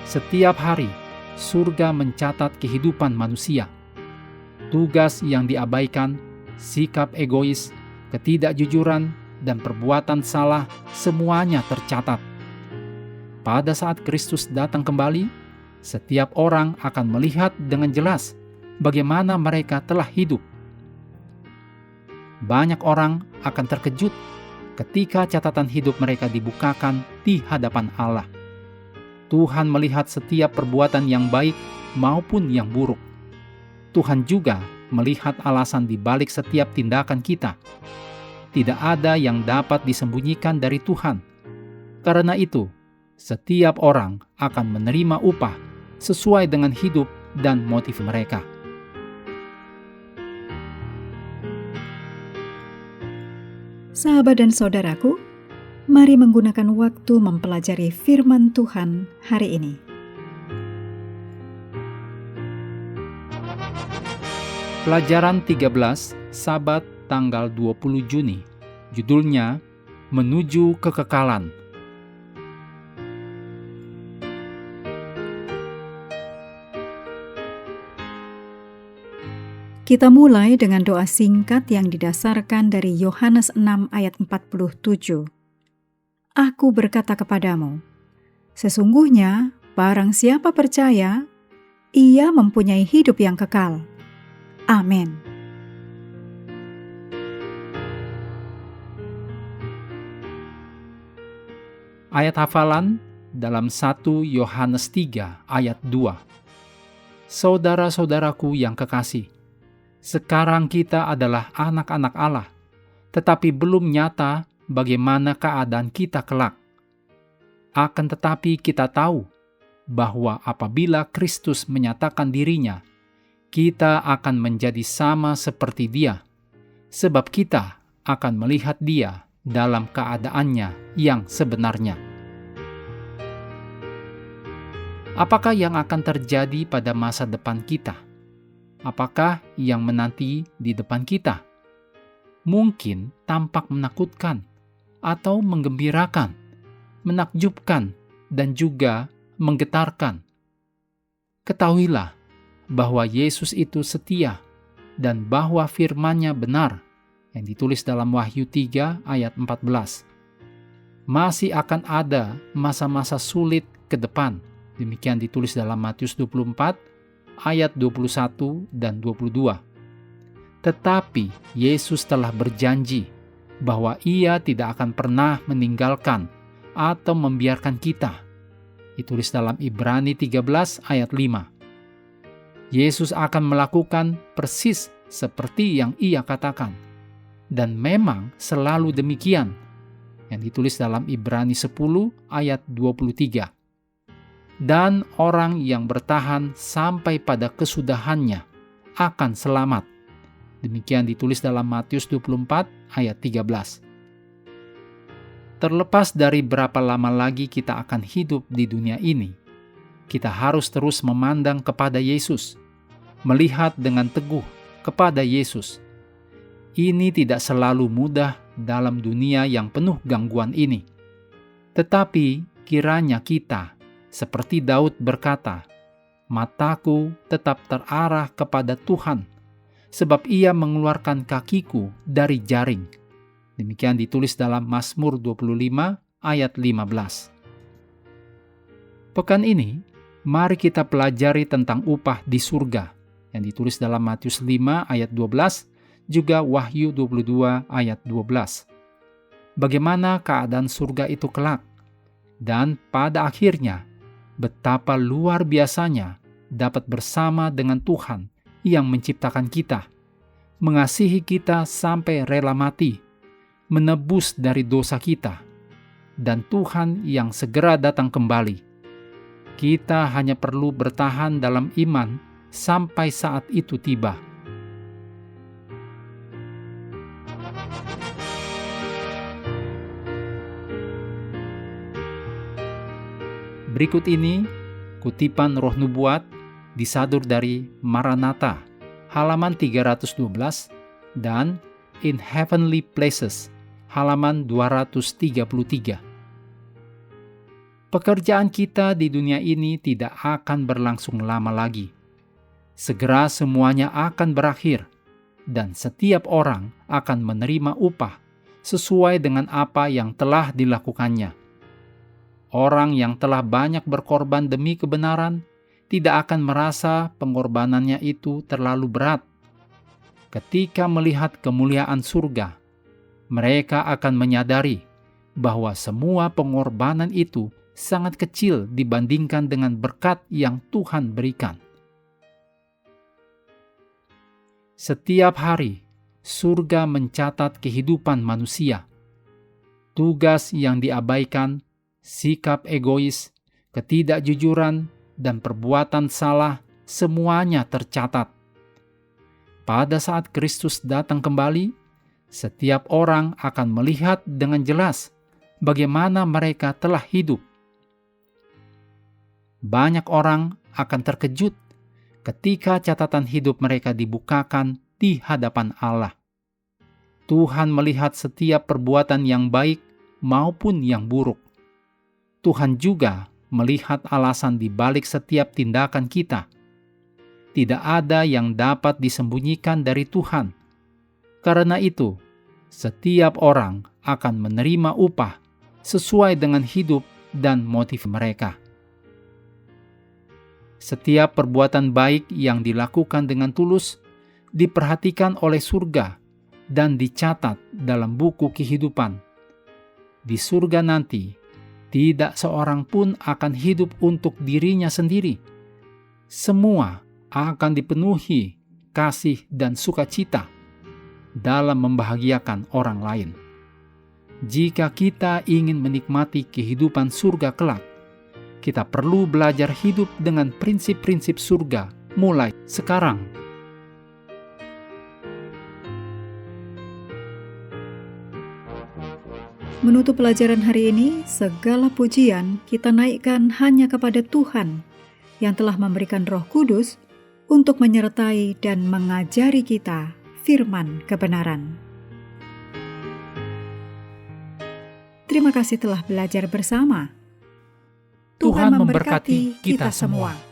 Setiap hari, surga mencatat kehidupan manusia. Tugas yang diabaikan, sikap egois, ketidakjujuran, dan perbuatan salah semuanya tercatat. Pada saat Kristus datang kembali, setiap orang akan melihat dengan jelas bagaimana mereka telah hidup. Banyak orang akan terkejut ketika catatan hidup mereka dibukakan di hadapan Allah. Tuhan melihat setiap perbuatan yang baik maupun yang buruk. Tuhan juga melihat alasan di balik setiap tindakan kita. Tidak ada yang dapat disembunyikan dari Tuhan. Karena itu, setiap orang akan menerima upah sesuai dengan hidup dan motif mereka. Sahabat dan saudaraku, mari menggunakan waktu mempelajari firman Tuhan hari ini. Pelajaran 13, Sabat tanggal 20 Juni. Judulnya, Menuju Kekekalan. Kita mulai dengan doa singkat yang didasarkan dari Yohanes 6 ayat 47. Aku berkata kepadamu, sesungguhnya barang siapa percaya, ia mempunyai hidup yang kekal. Amin. Ayat hafalan dalam 1 Yohanes 3 ayat 2. Saudara-saudaraku yang kekasih, sekarang kita adalah anak-anak Allah, tetapi belum nyata bagaimana keadaan kita kelak. Akan tetapi kita tahu bahwa apabila Kristus menyatakan dirinya, kita akan menjadi sama seperti Dia, sebab kita akan melihat Dia dalam keadaannya yang sebenarnya. Apakah yang akan terjadi pada masa depan kita? Apakah yang menanti di depan kita? Mungkin tampak menakutkan atau menggembirakan, menakjubkan, dan juga menggetarkan. Ketahuilah bahwa Yesus itu setia dan bahwa firman-Nya benar, yang ditulis dalam Wahyu 3 ayat 14. Masih akan ada masa-masa sulit ke depan, demikian ditulis dalam Matius 24 ayat 21 dan 22. Tetapi Yesus telah berjanji bahwa Ia tidak akan pernah meninggalkan atau membiarkan kita. Ditulis dalam Ibrani 13 ayat 5. Yesus akan melakukan persis seperti yang Ia katakan. Dan memang selalu demikian. Yang ditulis dalam Ibrani 10 ayat 23. Dan orang yang bertahan sampai pada kesudahannya akan selamat. Demikian ditulis dalam Matius 24 ayat 13. Terlepas dari berapa lama lagi kita akan hidup di dunia ini, kita harus terus memandang kepada Yesus, melihat dengan teguh kepada Yesus. Ini tidak selalu mudah dalam dunia yang penuh gangguan ini. Tetapi kiranya kita, seperti Daud berkata, mataku tetap terarah kepada Tuhan, sebab Ia mengeluarkan kakiku dari jaring. Demikian ditulis dalam Mazmur 25 ayat 15. Pekan ini, mari kita pelajari tentang upah di surga, yang ditulis dalam Matius 5 ayat 12, juga Wahyu 22 ayat 12. Bagaimana keadaan surga itu kelak? Dan pada akhirnya, betapa luar biasanya dapat bersama dengan Tuhan yang menciptakan kita, mengasihi kita sampai rela mati, menebus dari dosa kita, dan Tuhan yang segera datang kembali. Kita hanya perlu bertahan dalam iman sampai saat itu tiba. Berikut ini kutipan Roh Nubuat disadur dari Maranatha, halaman 312, dan In Heavenly Places, halaman 233. Pekerjaan kita di dunia ini tidak akan berlangsung lama lagi. Segera semuanya akan berakhir, dan setiap orang akan menerima upah sesuai dengan apa yang telah dilakukannya. Orang yang telah banyak berkorban demi kebenaran tidak akan merasa pengorbanannya itu terlalu berat. Ketika melihat kemuliaan surga, mereka akan menyadari bahwa semua pengorbanan itu sangat kecil dibandingkan dengan berkat yang Tuhan berikan. Setiap hari, surga mencatat kehidupan manusia. Tugas yang diabaikan, sikap egois, ketidakjujuran, dan perbuatan salah semuanya tercatat. Pada saat Kristus datang kembali, setiap orang akan melihat dengan jelas bagaimana mereka telah hidup. Banyak orang akan terkejut ketika catatan hidup mereka dibukakan di hadapan Allah. Tuhan melihat setiap perbuatan yang baik maupun yang buruk. Tuhan juga melihat alasan di balik setiap tindakan kita. Tidak ada yang dapat disembunyikan dari Tuhan. Karena itu, setiap orang akan menerima upah sesuai dengan hidup dan motif mereka. Setiap perbuatan baik yang dilakukan dengan tulus diperhatikan oleh surga dan dicatat dalam buku kehidupan. Di surga nanti, tidak seorang pun akan hidup untuk dirinya sendiri. Semua akan dipenuhi kasih dan sukacita dalam membahagiakan orang lain. Jika kita ingin menikmati kehidupan surga kelak, kita perlu belajar hidup dengan prinsip-prinsip surga mulai sekarang. Menutup pelajaran hari ini, segala pujian kita naikkan hanya kepada Tuhan yang telah memberikan Roh Kudus untuk menyertai dan mengajari kita firman kebenaran. Terima kasih telah belajar bersama. Tuhan memberkati kita semua.